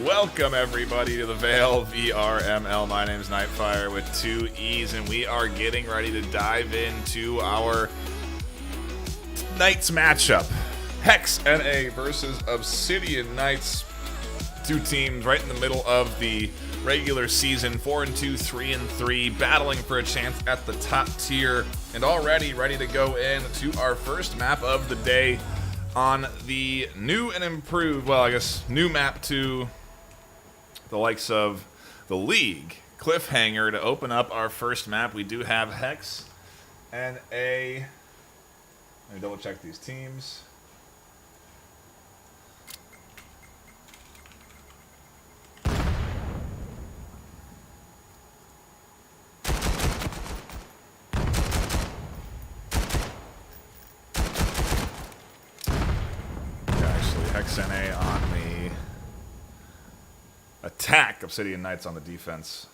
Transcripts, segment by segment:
Welcome everybody to the VAIL VRML. My name is Nightfire with 2 E's, and we are getting ready to dive into our Knights matchup. Hex NA versus Obsidian Knights. 2 teams right in the middle of the regular season, 4-2, 3-3, battling for a chance at the top tier, and already ready to go into our first map of the day on the new and improved, well, I guess new map to the likes of the League. Cliffhanger to open up our first map. We do have Hex and let me double check these teams. Hex NA on the attack, Obsidian Knights on the defense.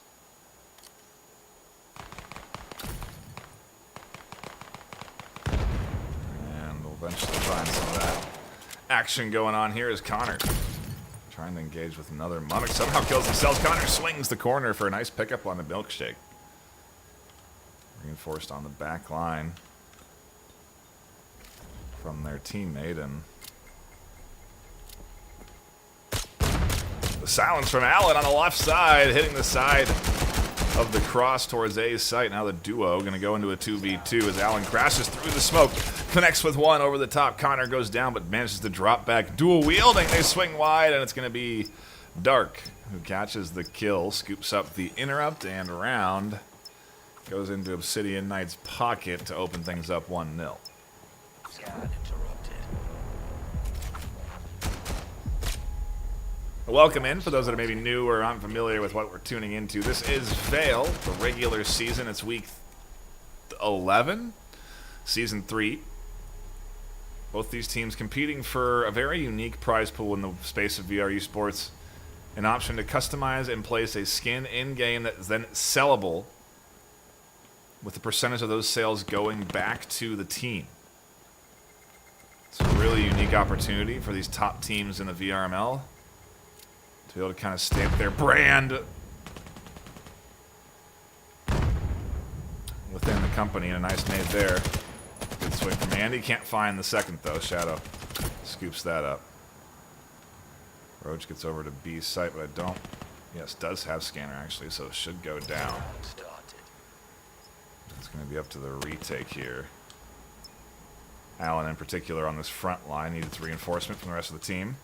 And we'll eventually find some of that action going on here as Connor trying to engage with another Mummic. Somehow kills himself. Connor swings the corner for a nice pickup on the milkshake. Reinforced on the back line from their teammate, and silence from Allen on the left side, hitting the side of the cross towards A's site. Now the duo going to go into a 2v2 as Allen crashes through the smoke, connects with one over the top. Connor goes down but manages to drop back. Dual wielding, they swing wide, and it's going to be Dark who catches the kill, scoops up the interrupt, and round goes into Obsidian Knight's pocket to open things up 1-0. Welcome in for those that are maybe new or unfamiliar with what we're tuning into. This is VAIL, the regular season. It's week 11, season 3. Both these teams competing for a very unique prize pool in the space of VR esports. An option to customize and place a skin in-game that is then sellable, with the percentage of those sales going back to the team. It's a really unique opportunity for these top teams in the VRML to be able to kind of stamp their brand within the company. And a nice nade there. Good swing from Andy. Can't find the second though. Shadow scoops that up. Roach gets over to B's site, but I don't. Yes, does have scanner actually, so it should go down. It's going to be up to the retake here. Allen in particular on this front line needs reinforcement from the rest of the team.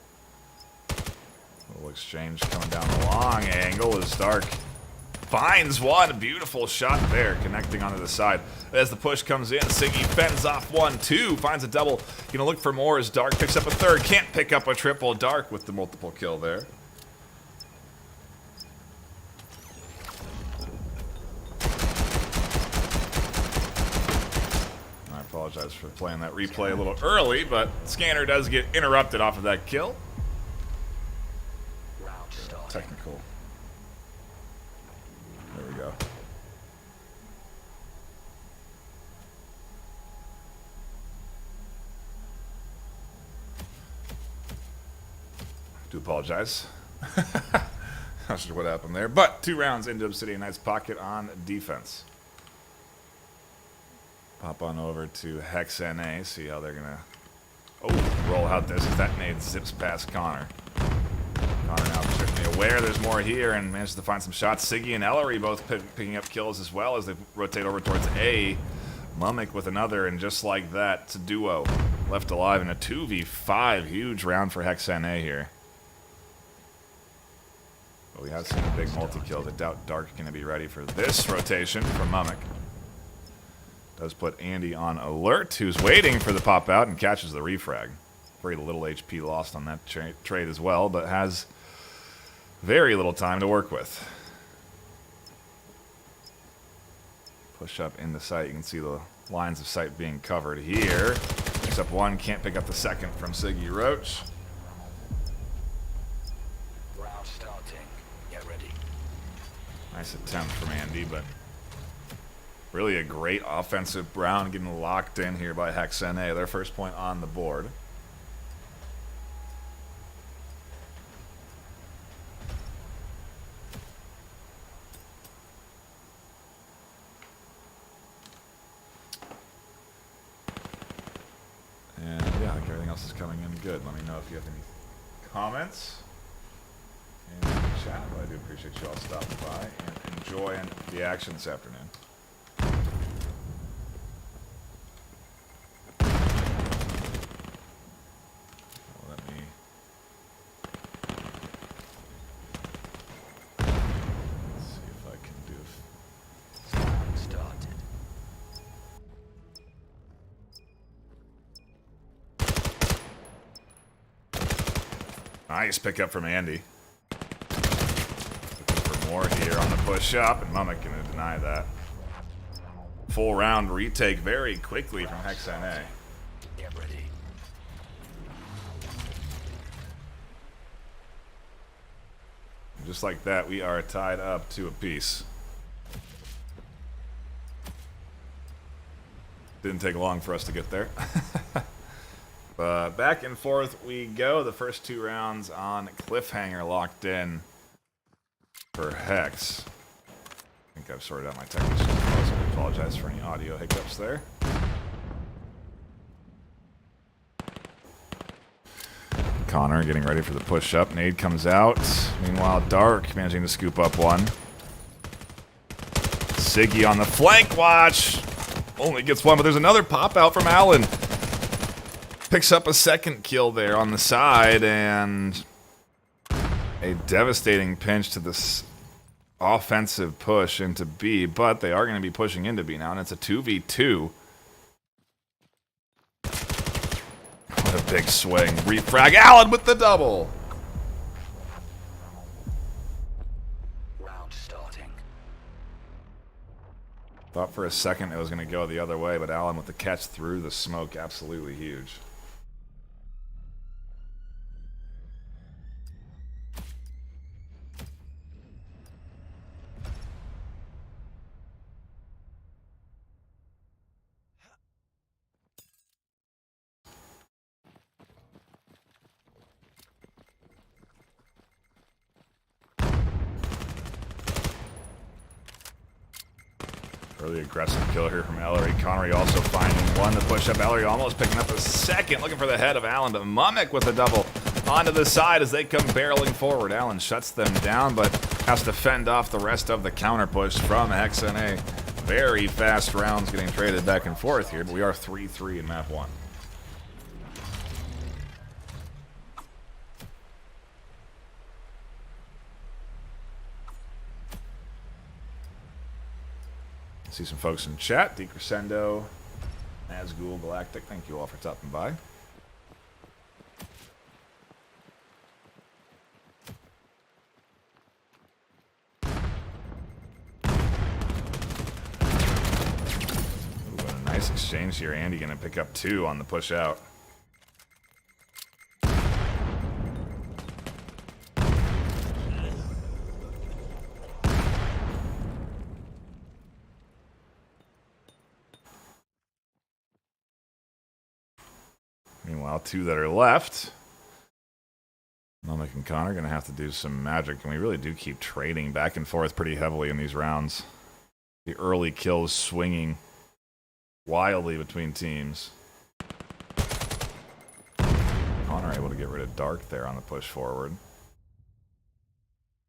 Little exchange coming down the long angle as Dark finds one. Beautiful shot there, connecting onto the side. As the push comes in, Siggy fends off 1-2, finds a double. Gonna look for more as Dark picks up a third. Can't pick up a triple. Dark with the multiple kill there. I apologize for playing that replay a little early, but Scanner does get interrupted off of that kill. Technical. There we go. Do apologize. Not sure what happened there, but 2 rounds into Obsidian Knight's pocket on defense. Pop on over to Hex NA, see how they're gonna roll out this as that nade zips past Connor. Connor now certainly aware there's more here and manages to find some shots. Siggy and Ellery both picking up kills as well as they rotate over towards A. Mummic with another, and just like that, it's a duo left alive in a 2v5. Huge round for Hex NA here. But we have seen a big multi-kills. I doubt Dark is going to be ready for this rotation from Mummic. Does put Andy on alert, who's waiting for the pop out and catches the refrag. Very little HP lost on that trade as well, but has very little time to work with. Push up in the sight. You can see the lines of sight being covered here. Picks up one, can't pick up the second from Siggy Roach. Round starting. Get ready. Nice attempt from Andy, but really a great offensive round getting locked in here by Hex NA. Their first point on the board. else is coming in good. Let me know if you have any comments in the chat. But I do appreciate you all stopping by and enjoying the action this afternoon. Nice pickup from Andy. Looking for more here on the push up, and Mummick gonna deny that. Full round retake very quickly from HexNA. Get ready. And just like that, we are tied up to a piece. Didn't take long for us to get there. But back and forth we go. The first 2 rounds on cliffhanger locked in for Hex. I think I've sorted out my technician, so I apologize for any audio hiccups there. Connor getting ready for the push up. Nade comes out. Meanwhile, Dark managing to scoop up one. Siggy on the flank watch. Only gets one, but there's another pop out from Allen. Picks up a second kill there on the side, and a devastating pinch to this offensive push into B, but they are going to be pushing into B now, and it's a 2v2. What a big swing. Refrag. Allen with the double. Round starting. Thought for a second it was going to go the other way, but Allen with the catch through the smoke. Absolutely huge. Really aggressive kill here from Ellery. Connery also finding one to push up. Ellery almost picking up a second, looking for the head of Allen, but Mummick with a double onto the side as they come barreling forward. Allen shuts them down, but has to fend off the rest of the counter push from HexNA. Very fast rounds getting traded back and forth here, but we are 3-3 in map 1. See some folks in chat. Decrescendo, Nazgul, Galactic. Thank you all for stopping by. Ooh, what a nice exchange here. Andy gonna pick up 2 on the push out. Meanwhile, 2 that are left. Mummick and Connor are going to have to do some magic, and we really do keep trading back and forth pretty heavily in these rounds. The early kills swinging wildly between teams. Connor able to get rid of Dark there on the push forward.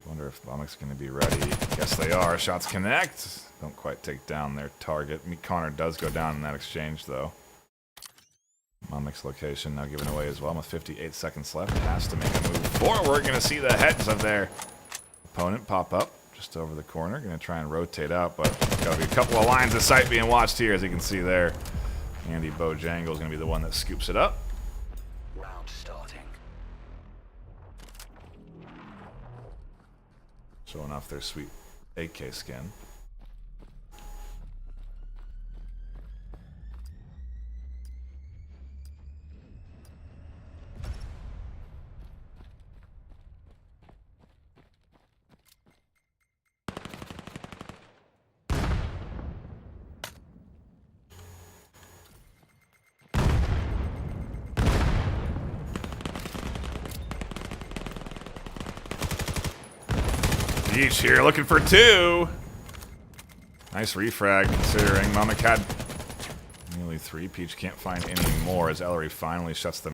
Wonder if Mummick's going to be ready. Yes, they are. Shots connect. Don't quite take down their target. Connor does go down in that exchange, though. Mummick's location now given away as well with 58 seconds left. Has to make a move forward. We're going to see the heads of their opponent pop up just over the corner. Going to try and rotate out, but got to be a couple of lines of sight being watched here, as you can see there. Andy Bojangles is going to be the one that scoops it up. Round starting. Showing off their sweet AK skin. Peach here looking for 2. Nice refrag considering Mummick had nearly 3. Peach can't find any more as Ellery finally shuts them